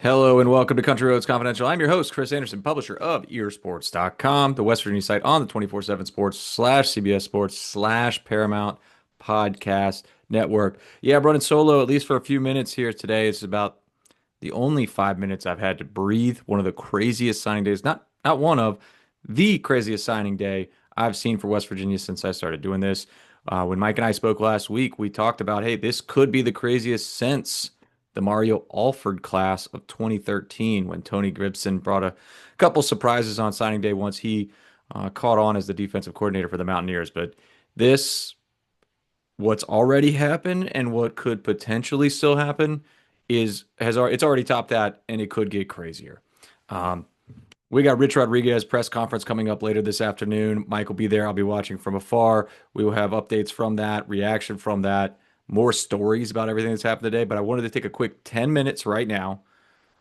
Hello and welcome to Country Roads Confidential. I'm your host, Chris Anderson, publisher of earsports.com, the West Virginia site on the 24/7 Sports slash CBS Sports slash Paramount Podcast Network. Yeah, I'm running solo at least for a few minutes here today. It's about the only 5 minutes I've had to breathe. One of the craziest signing days, not one of the craziest signing day I've seen for West Virginia since I started doing this. When Mike and I spoke last week, we talked about, hey, this could be the craziest since the Mario Alford class of 2013 when Tony Gibson brought a couple surprises on signing day once he caught on as the defensive coordinator for the Mountaineers. But this, what's already happened and what could potentially still happen it's already topped that and it could get crazier. Um, we got Rich Rodriguez press conference coming up later this afternoon. Mike will be there. I'll be watching from afar. We will have updates from that, reaction from that, more stories about everything that's happened today. But I wanted to take a quick 10 minutes right now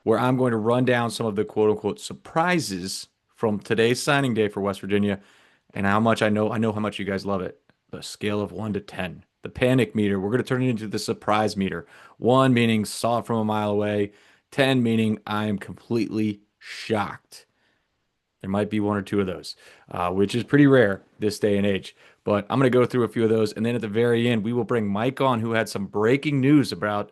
where I'm going to run down some of the quote unquote surprises from today's signing day for West Virginia and how much I know how much you guys love it. The scale of 1 to 10. The panic meter. We're going to turn it into the surprise meter. 1 meaning saw it from a mile away. 10 meaning I am completely shocked. There might be one or two of those, which is pretty rare this day and age. But I'm going to go through a few of those. And then at the very end, we will bring Mike on, who had some breaking news about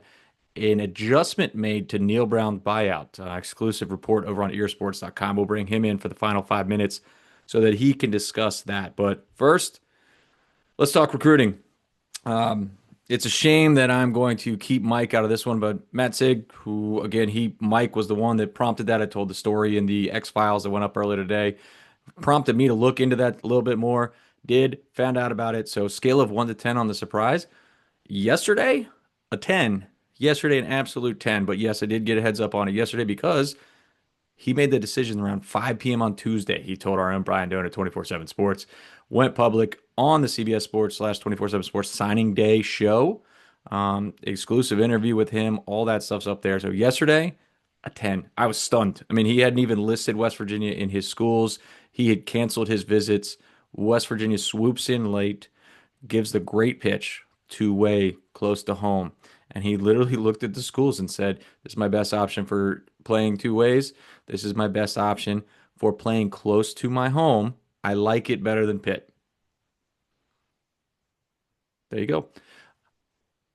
an adjustment made to Neal Brown buyout. Exclusive report over on earsports.com. We'll bring him in for the final 5 minutes so that he can discuss that. But first, let's talk recruiting. It's a shame that I'm going to keep Mike out of this one, but Matt Sig, who again, Mike was the one that prompted that. I told the story in the X Files that went up earlier today, prompted me to look into that a little bit more. Found out about it. So scale of 1 to 10 on the surprise. Yesterday, a 10. Yesterday, an absolute 10. But yes, I did get a heads up on it yesterday because he made the decision around 5 p.m. on Tuesday. He told our own Brian Doan at 24/7 Sports, went public on the CBS Sports slash 24/7 Sports signing day show. Exclusive interview with him. All that stuff's up there. So yesterday, a 10. I was stunned. I mean, he hadn't even listed West Virginia in his schools. He had canceled his visits. West Virginia swoops in late, gives the great pitch two-way close to home. And he literally looked at the schools and said, this is my best option for playing two ways. This is my best option for playing close to my home. I like it better than Pitt. There you go.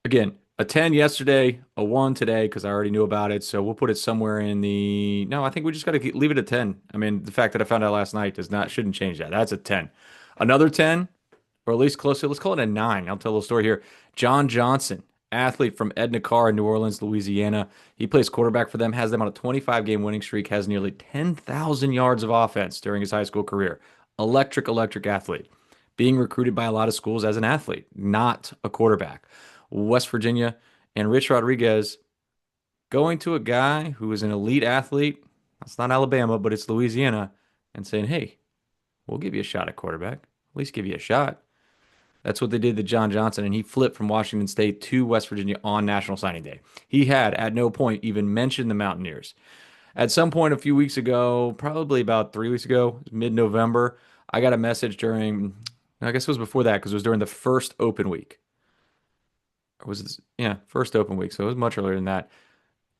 Again, a 10 yesterday, a 1 today because I already knew about it. So we'll put it somewhere in the. No, I think we just got to leave it at 10. I mean, the fact that I found out last night shouldn't change that. That's a 10. Another 10, or at least close to, let's call it a 9. I'll tell a little story here. John Johnson, athlete from Edna Carr in New Orleans, Louisiana. He plays quarterback for them, has them on a 25-game winning streak, has nearly 10,000 yards of offense during his high school career. Electric athlete. Being recruited by a lot of schools as an athlete, not a quarterback. West Virginia and Rich Rodriguez going to a guy who is an elite athlete. That's not Alabama, but it's Louisiana, and saying, hey, we'll give you a shot at quarterback. At least give you a shot. That's what they did to John Johnson, and he flipped from Washington State to West Virginia on National Signing Day. He had, at no point, even mentioned the Mountaineers. At some point a few weeks ago, probably about 3 weeks ago, mid-November, I got a message during, I guess it was before that, because it was during the first open week. Or was it, yeah, first open week, so it was much earlier than that,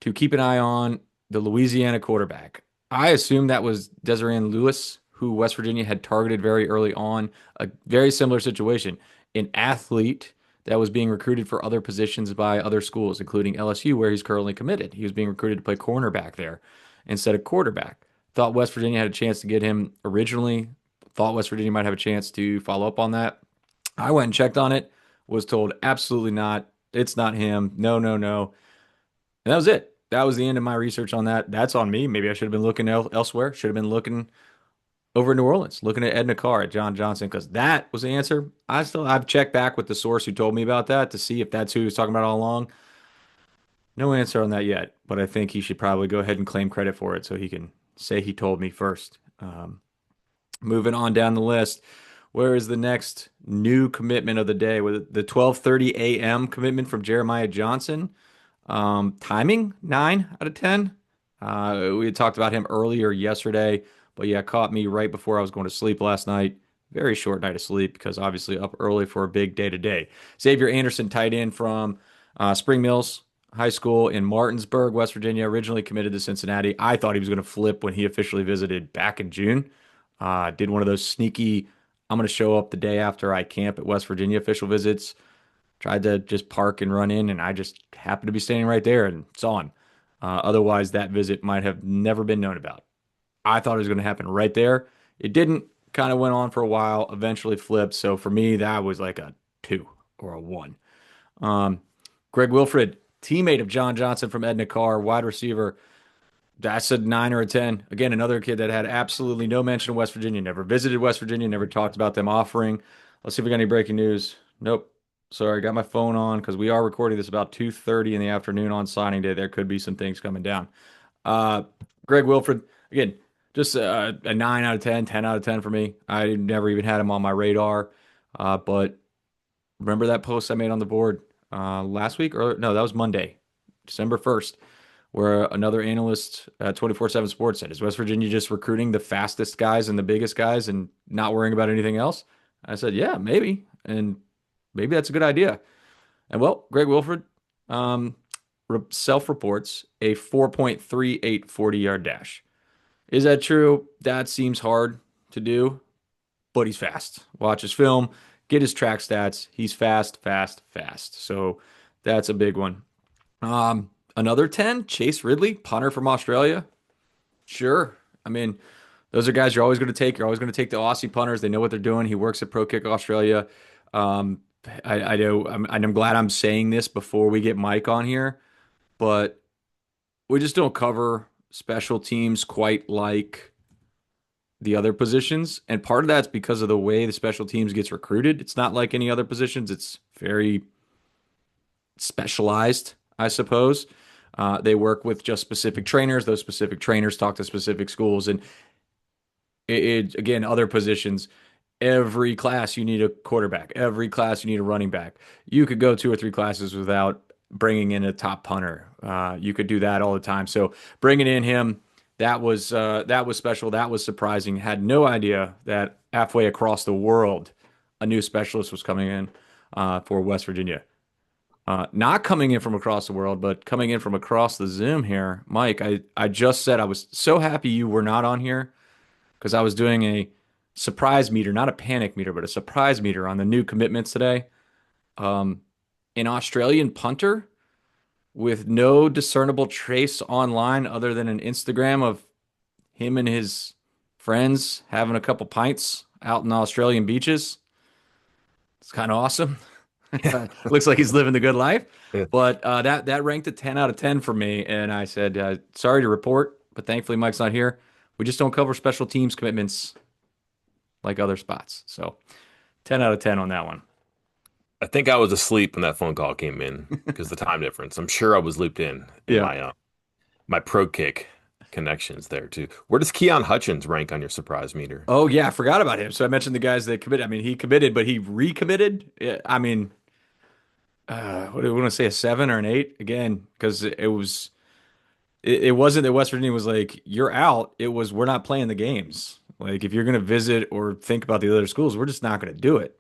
to keep an eye on the Louisiana quarterback. I assumed that was Desiree Lewis, who West Virginia had targeted very early on. A very similar situation. An athlete that was being recruited for other positions by other schools, including LSU, where he's currently committed. He was being recruited to play cornerback there instead of quarterback. Thought West Virginia had a chance to get him originally. Thought West Virginia might have a chance to follow up on that. I went and checked on it. Was told absolutely not. It's not him. No. And that was it. That was the end of my research on that. That's on me. Maybe I should have been looking elsewhere. Should have been looking over in New Orleans, looking at Edna Carr at John Johnson, because that was the answer. I've checked back with the source who told me about that to see if that's who he was talking about all along. No answer on that yet, but I think he should probably go ahead and claim credit for it so he can say he told me first. Moving on down the list, where is the next new commitment of the day? With the 12:30 a.m. commitment from Jeremiah Johnson. Timing 9 out of 10. We had talked about him earlier yesterday. But yeah, caught me right before I was going to sleep last night. Very short night of sleep because obviously up early for a big day today. Xavier Anderson, tight end from Spring Mills. high school in Martinsburg, West Virginia, originally committed to Cincinnati. I thought he was going to flip when he officially visited back in June. Did one of those sneaky, I'm going to show up the day after I camp at West Virginia official visits. Tried to just park and run in, and I just happened to be standing right there and saw him. Otherwise, that visit might have never been known about. I thought it was going to happen right there. It didn't. Kind of went on for a while, eventually flipped. So for me, that was like a two or a one. Um, Greg Wilfred, teammate of John Johnson from Edna Carr, wide receiver. That's a nine or a 10. Again, another kid that had absolutely no mention of West Virginia, never visited West Virginia, never talked about them offering. Let's see if we got any breaking news. Nope. Sorry, I got my phone on because we are recording this about 2:30 in the afternoon on signing day. There could be some things coming down. Uh, Greg Wilfred, again, just a 9 out of 10, 10 out of 10 for me. I never even had him on my radar. But remember that post I made on the board last week? Or no, that was Monday, December 1st, where another analyst at 24/7 Sports said, "Is West Virginia just recruiting the fastest guys and the biggest guys and not worrying about anything else?" I said, "Yeah, maybe. And maybe that's a good idea." And well, Greg Wilfred um, self-reports a 4.38 40-yard dash. Is that true? That seems hard to do, but he's fast. Watch his film, get his track stats. He's fast, fast, fast. So that's a big one. Another 10, Chase Ridley, punter from Australia. Sure. I mean, those are guys you're always going to take. You're always going to take the Aussie punters. They know what they're doing. He works at Pro Kick Australia. Um, I know. I'm glad I'm saying this before we get Mike on here, but we just don't cover special teams quite like the other positions. And part of that's because of the way the special teams gets recruited. It's not like any other positions. It's very specialized, I suppose. They work with just specific trainers. Those specific trainers talk to specific schools. And again, other positions, every class you need a quarterback. Every class you need a running back. You could go two or three classes without bringing in a top punter. You could do that all the time. So bringing in him, that was special. That was surprising. Had no idea that halfway across the world, a new specialist was coming in for West Virginia. Not coming in from across the world, but coming in from across the Zoom here. Mike, I just said I was so happy you were not on here because I was doing a surprise meter, not a panic meter, but a surprise meter on the new commitments today. Um, an Australian punter with no discernible trace online other than an Instagram of him and his friends having a couple pints out in the Australian beaches. It's kind of awesome. Looks like he's living the good life. Yeah. But that ranked a 10 out of 10 for me. And I said, sorry to report, but thankfully Mike's not here. We just don't cover special teams commitments like other spots. So 10 out of 10 on that one. I think I was asleep when that phone call came in because the time difference. I'm sure I was looped in Yeah. my pro kick connections there too. Where does Keon Hutchins rank on your surprise meter? Oh, yeah. I forgot about him. So I mentioned the guys that committed. I mean, he committed, but he recommitted. Yeah, I mean, what do we want to say, a seven or an eight? Again, because it wasn't that West Virginia was like, you're out. It was, we're not playing the games. Like, if you're going to visit or think about the other schools, we're just not going to do it.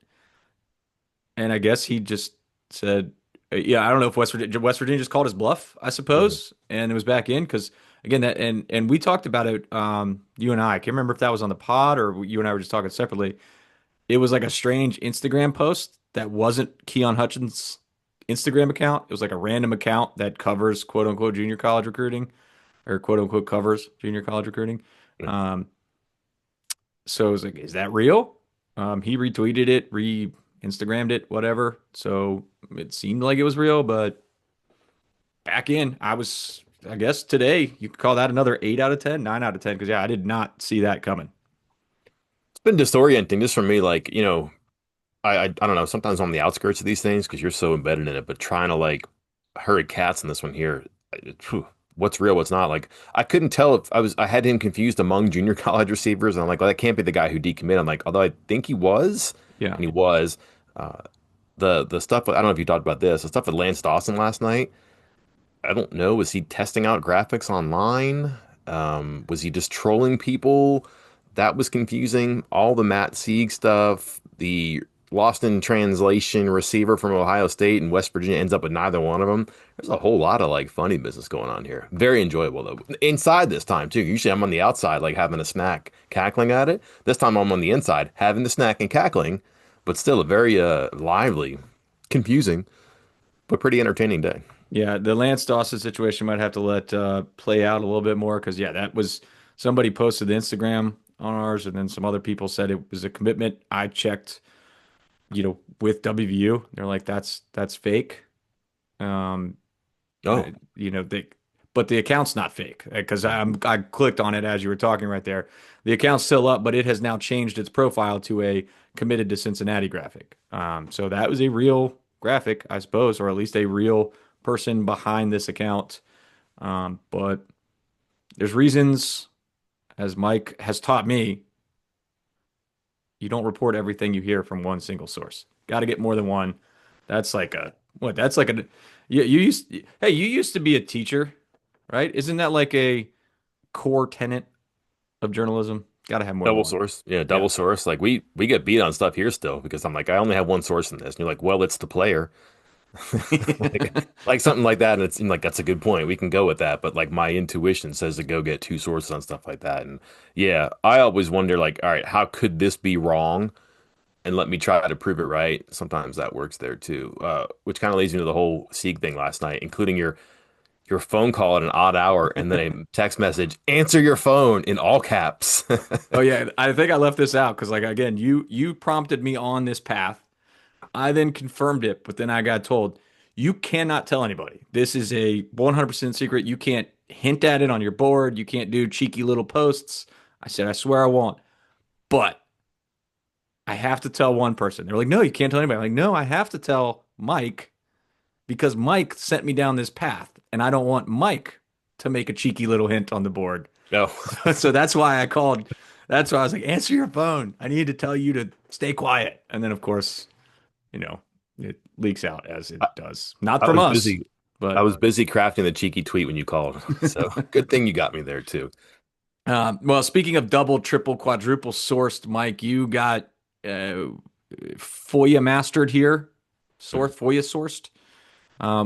And I guess he just said, yeah, I don't know if West Virginia just called his bluff, I Mhm. suppose, and it was back in because again that and we talked about it, you and I can't remember if that was on the pod or you and I were just talking separately. It was like a strange Instagram post that wasn't Keon Hutchins' Instagram account. It was like a random account that covers quote unquote junior college recruiting or quote unquote covers junior college recruiting. Um, so it was like, is that real? He retweeted it, Instagrammed it, whatever. So it seemed like it was real, but back in, I guess today you could call that another 8 out of 10, 9 out of 10, because yeah, I did not see that coming. It's been disorienting just for me, like, I don't know, sometimes I'm on the outskirts of these things because you're so embedded in it, but trying to like herd cats in this one here, phew, what's real, what's not. Like I couldn't tell if I had him confused among junior college receivers, and I'm like, well, that can't be the guy who decommitted. I'm like, although I think he was, Yeah. and he was. Uh, the stuff I don't know if you talked about this, the stuff with Lance Dawson last night. I don't know. Was he testing out graphics online? Was he just trolling people? That was confusing. All the Matt Sieg stuff, the lost in translation receiver from Ohio State and West Virginia ends up with neither one of them. There's a whole lot of like funny business going on here. Very enjoyable though. Inside this time too. Usually I'm on the outside like having a snack, cackling at it. This time I'm on the inside having the snack and cackling, but still a very lively, confusing, but pretty entertaining day. Yeah, the Lance Dawson situation might have to let play out a little bit more because yeah, that was somebody posted the Instagram on ours, and then some other people said it was a commitment. I checked, with WVU. They're like, that's fake. Um, Oh, they, but the account's not fake because I clicked on it as you were talking right there. The account's still up, but it has now changed its profile to a committed to Cincinnati graphic. So that was a real graphic, I suppose, or at least a real person behind this account. But there's reasons, as Mike has taught me, you don't report everything you hear from one single source. Got to get more than one. That's like a what? That's like a you used hey, you used to be a teacher, right? Isn't that like a core tenet of journalism? Got to have more than double one. source. Yeah, Yeah. double source. Like we get beat on stuff here still because I'm like, I only have one source in this. And you're like, well, it's the player. Like something like that. And it's like that's a good point. We can go with that. But like my intuition says to go get two sources on stuff like that. And yeah, I always wonder like, all right, how could this be wrong? And let me try to prove it right. Sometimes that works there too. Which kind of leads me to the whole Sieg thing last night, including your phone call at an odd hour and then a text message, answer your phone in all caps. Oh yeah, I think I left this out because like again, you prompted me on this path. I then confirmed it, but then I got told you cannot tell anybody. This is a 100% secret. You can't hint at it on your board. You can't do cheeky little posts. I said, I swear I won't. But I have to tell one person. They're like, no, you can't tell anybody. I'm like, no, I have to tell Mike because Mike sent me down this path, and I don't want Mike to make a cheeky little hint on the board. No. So that's why I called. That's why I was like, answer your phone. I need to tell you to stay quiet. And then, of course, you know, it leaks out as it I, does. Not I from was us, busy. I but was busy crafting the cheeky tweet when you called. So good thing you got me there too. well, speaking of double, triple, quadruple sourced, Mike, you got uh, FOIA mastered here, Mhm. FOIA sourced.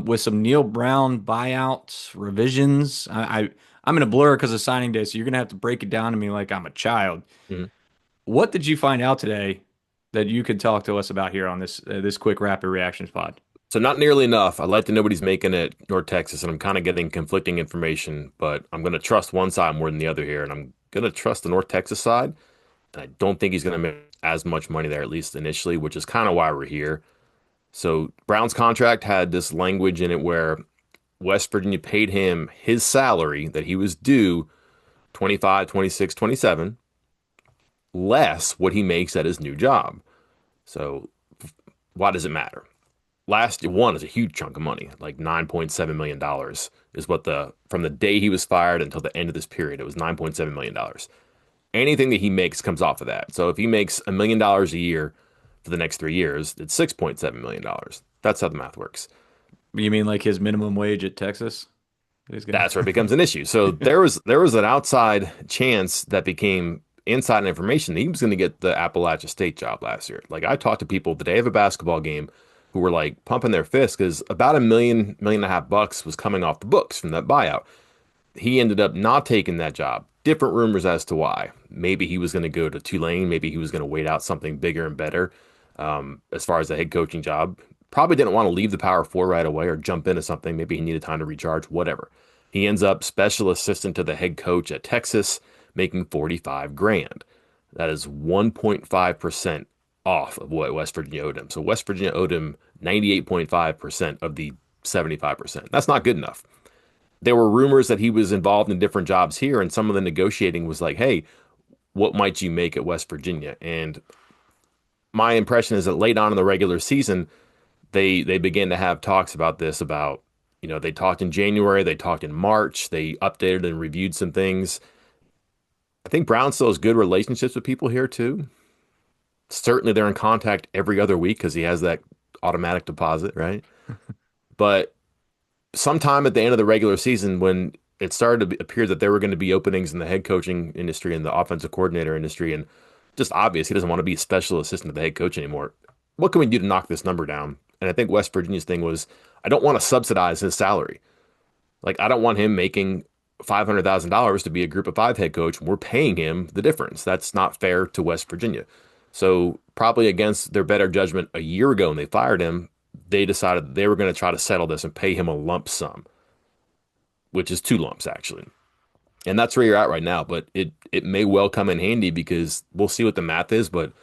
With some Neal Brown buyout revisions. I'm in a blur because of signing day, so you're gonna have to break it down to me like I'm a child. Mhm. What did you find out today that you could talk to us about here on this quick rapid reactions pod? So not nearly enough. I'd like to know what he's making at North Texas, and I'm kind of getting conflicting information, but I'm going to trust one side more than the other here, and I'm going to trust the North Texas side. And I don't think he's going to make as much money there, at least initially, which is kind of why we're here. So Brown's contract had this language in it where West Virginia paid him his salary that he was due 25, 26, 27, less what he makes at his new job. So why does it matter? Last one is a huge chunk of money, like $9.7 million is what the from the day he was fired until the end of this period, it was $9.7 million. Anything that he makes comes off of that. So if he makes $1 million a year for the next 3 years, it's $6.7 million. That's how the math works. You mean like his minimum wage at Texas? He's gonna. That's where it becomes an issue. So there was an outside chance that became inside information that he was going to get the Appalachia State job last year. Like I talked to people the day of a basketball game who were like pumping their fists because about $1.5 million was coming off the books from that buyout. He ended up not taking that job. Different rumors as to why. Maybe he was going to go to Tulane. Maybe he was going to wait out something bigger and better as far as the head coaching job. Probably didn't want to leave the Power Four right away or jump into something. Maybe he needed time to recharge, whatever. He ends up special assistant to the head coach at Texas, making 45 grand. That is 1.5% off of what West Virginia owed him. So West Virginia owed him 98.5% of the 75%. That's not good enough. There were rumors that he was involved in different jobs here, and some of the negotiating was like, hey, what might you make at West Virginia? And my impression is that late on in the regular season, they began to have talks about this about, they talked in January, they talked in March, they updated and reviewed some things. I think Brown still has good relationships with people here too. Certainly they're in contact every other week because he has that automatic deposit, right? But sometime at the end of the regular season, when it started to appear that there were going to be openings in the head coaching industry and the offensive coordinator industry, and just obvious he doesn't want to be a special assistant to the head coach anymore. what can we do to knock this number down? And I think West Virginia's thing was, I don't want to subsidize his salary. Like, I don't want him making $500,000 to be a group of five head coach. We're paying him the difference. That's not fair to West Virginia. So, probably against their better judgment a year ago when they fired him, they decided they were going to try to settle this and pay him a lump sum, which is two lumps actually. And that's where you're at right now. But it may well come in handy because we'll see what the math is. But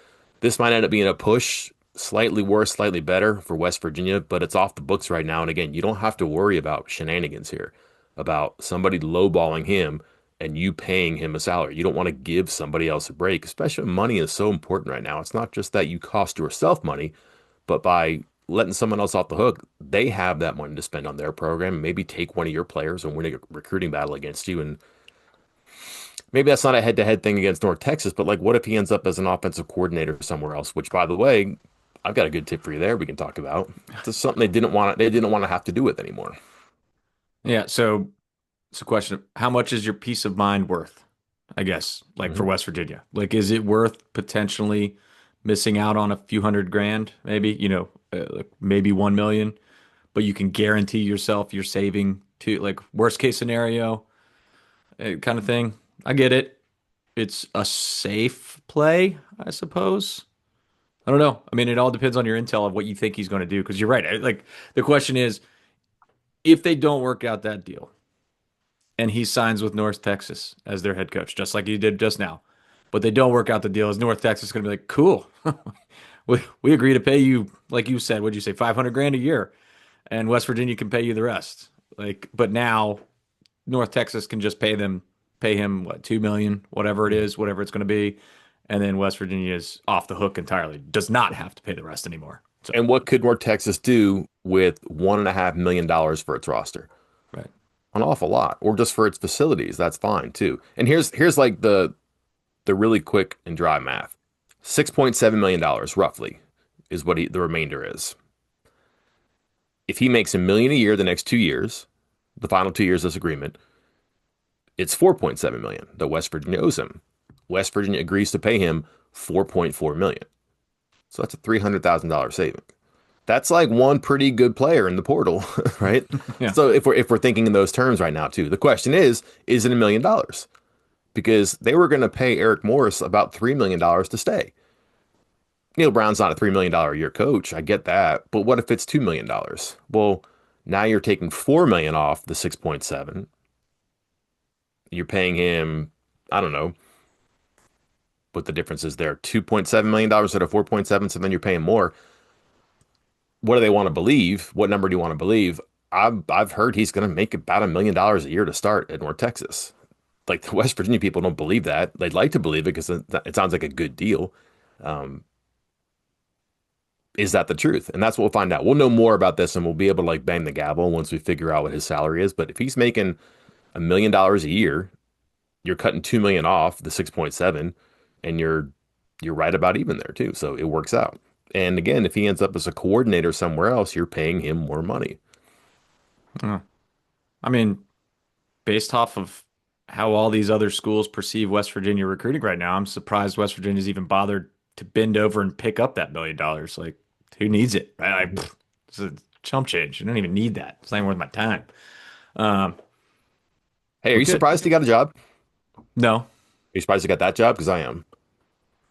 this might end up being a push, slightly worse, slightly better for West Virginia, but it's off the books right now. And again, you don't have to worry about shenanigans here, about somebody lowballing him and you paying him a salary. You don't want to give somebody else a break, especially when money is so important right now. It's not just that you cost yourself money, but by letting someone else off the hook, they have that money to spend on their program. Maybe take one of your players and win a recruiting battle against you. And maybe that's not a head-to-head thing against North Texas, but like, what if he ends up as an offensive coordinator somewhere else? Which, by the way, I've got a good tip for you there. We can talk about. It's something they didn't want to have to do with anymore. Yeah, so it's a question of how much is your peace of mind worth? I guess, like for Mhm. West Virginia. Like, is it worth potentially missing out on a few hundred grand, maybe, like maybe 1 million, but you can guarantee yourself you're saving to like worst case scenario kind of thing. I get it. It's a safe play, I suppose. I don't know. I mean, it all depends on your intel of what you think he's going to do. Because you're right. Like the question is, if they don't work out that deal and he signs with North Texas as their head coach, just like he did just now, but they don't work out the deal, is North Texas going to be like, cool, we agree to pay you, like you said, what'd you say, 500 grand a year, and West Virginia can pay you the rest. Like, but now North Texas can just pay him what, 2 million, whatever it is, whatever it's going to be, and then West Virginia is off the hook entirely, does not have to pay the rest anymore. So, And what could North Texas do with $1.5 million for its roster? right. An awful lot, or just for its facilities. That's fine too. And here's like the really quick and dry math. $6.7 million roughly is what the remainder is. If he makes $1 million a year the next 2 years, the final 2 years of this agreement, it's 4.7 million that West Virginia owes him. West Virginia agrees to pay him 4.4 million. So that's a $300,000 saving. That's like one pretty good player in the portal, right? Yeah. So if we're thinking in those terms right now too, the question is it $1 million? Because they were going to pay Eric Morris about $3 million to stay. Neal Brown's not a $3 million a year coach. I get that. But what if it's $2 million? Well, now you're taking 4 million off the 6.7. You're paying him, I don't know what the difference is there, $2.7 million instead of 4.7. So then you're paying more. What do they want to believe? What number do you want to believe? I've heard he's going to make about $1 million a year to start at North Texas. Like, the West Virginia people don't believe that. They'd like to believe it because it sounds like a good deal. Um, is that the truth? And that's what we'll find out. We'll know more about this and we'll be able to like bang the gavel once we figure out what his salary is. But if he's making $1 million a year, you're cutting 2 million off the 6.7, and you're right about even there too. So it works out. And again, if he ends up as a coordinator somewhere else, you're paying him more money. Uh, I mean, based off of how all these other schools perceive West Virginia recruiting right now, I'm surprised West Virginia's even bothered to bend over and pick up that $1 million. Like, who needs it? Right? Like, it's a chump change. You don't even need that. It's not even worth my time. Um, Hey, are but you good. surprised he got a job? Are No, you surprised he got that job? Because I am.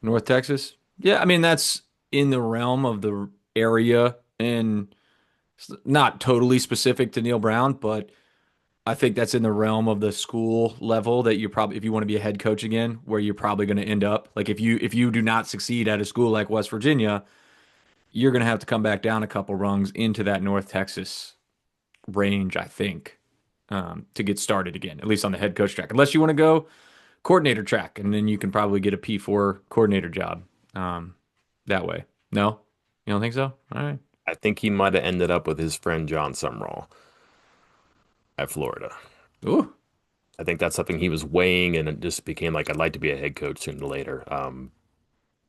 North Texas. Yeah, I mean that's in the realm of the area and it's not totally specific to Neal Brown, but I think that's in the realm of the school level that you're probably if you want to be a head coach again, where you're probably going to end up. Like if you do not succeed at a school like West Virginia, you're going to have to come back down a couple rungs into that North Texas range, I think, to get started again, at least on the head coach track. Unless you want to go coordinator track, and then you can probably get a P4 coordinator job that way. No, you don't think so? All right. I think he might have ended up with his friend John Sumrall at Florida. Ooh, I think that's something he was weighing, and it just became like, I'd like to be a head coach sooner or later.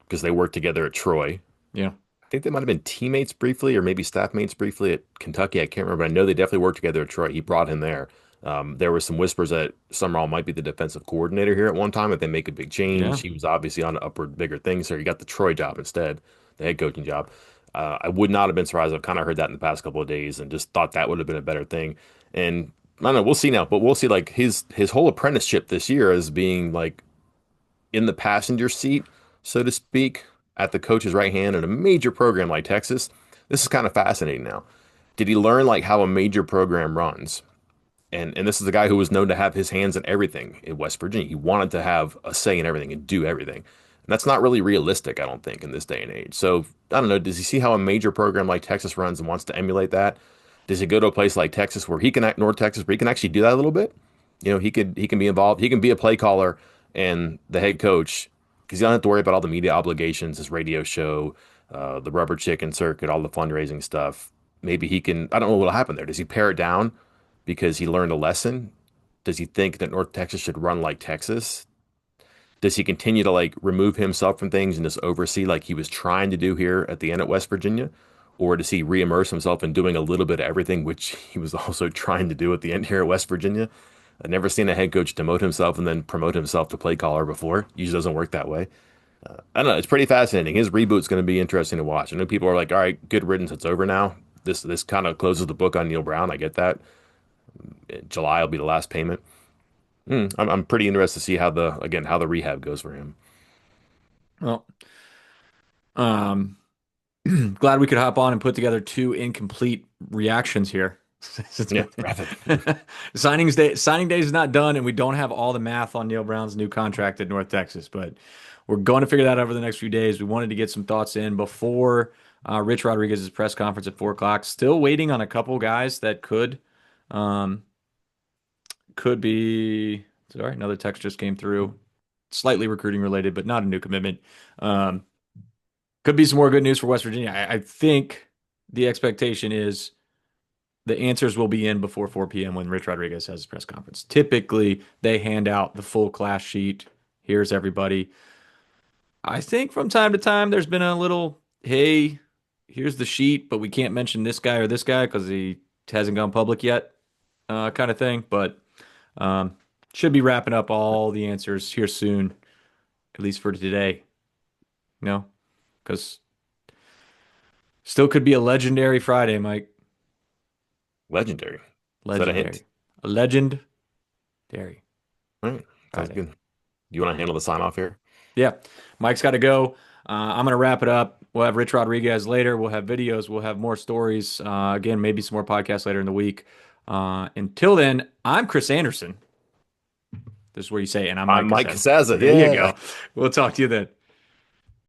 Because they worked together at Troy. yeah, I think they might have been teammates briefly, or maybe staff mates briefly at Kentucky. I can't remember. I know they definitely worked together at Troy. He brought him there. There were some whispers that Summerall might be the defensive coordinator here at one time if they make a big yeah. change. He was obviously on an upward, bigger thing, so he got the Troy job instead, the head coaching job. I would not have been surprised. I've kind of heard that in the past couple of days and just thought that would have been a better thing. And I don't know, we'll see now, but we'll see like his whole apprenticeship this year as being like in the passenger seat, so to speak, at the coach's right hand in a major program like Texas. This is kind of fascinating now. Did he learn like how a major program runs? And this is a guy who was known to have his hands in everything in West Virginia. He wanted to have a say in everything and do everything. And that's not really realistic, I don't think, in this day and age. So I don't know. Does he see how a major program like Texas runs and wants to emulate that? Does he go to a place like Texas where he can act North Texas where he can actually do that a little bit? He can be involved. He can be a play caller and the head coach because he don't have to worry about all the media obligations, his radio show, the rubber chicken circuit, all the fundraising stuff. Maybe he can. I don't know what'll happen there. Does he pare it down because he learned a lesson? Does he think that North Texas should run like Texas? Does he continue to like remove himself from things and just oversee like he was trying to do here at the end at West Virginia? Or does he re-immerse himself in doing a little bit of everything, which he was also trying to do at the end here at West Virginia? I've never seen a head coach demote himself and then promote himself to play caller before. Usually doesn't work that way. I don't know. It's pretty fascinating. His reboot's going to be interesting to watch. I know people are like, all right, good riddance. It's over now. This kind of closes the book on Neal Brown. I get that. July will be the last payment. I'm pretty interested to see how the rehab goes for him. Well, um, glad we could hop on and put together two incomplete reactions here. Yeah, rapid. Signing day is not done, and we don't have all the math on Neal Brown's new contract at North Texas, but we're going to figure that out over the next few days. We wanted to get some thoughts in before Rich Rodriguez's press conference at 4 o'clock. Still waiting on a couple guys that um, could be. Sorry, another text just came through. Slightly recruiting related, but not a new commitment. Um, could be some more good news for West Virginia. I think the expectation is the answers will be in before 4 p.m. when Rich Rodriguez has his press conference. Typically, they hand out the full class sheet. Here's everybody. I think from time to time, there's been a little, hey, here's the sheet, but we can't mention this guy or this guy because he hasn't gone public yet, kind of thing. But um, should be wrapping up all the answers here soon, at least for today. Because still could be a legendary Friday, Mike. Legendary. Is that a hint? Legendary. A legendary All right. Sounds Friday. good. You want to handle the sign off here? Yeah. Mike's got to go. I'm going to wrap it up. We'll have Rich Rodriguez later. We'll have videos. We'll have more stories. Again, maybe some more podcasts later in the week. Until then, I'm Chris Anderson. This is where you say, and I'm I'm Mike Mike Casessa. Casazza. There you Yeah. go. We'll talk to you then.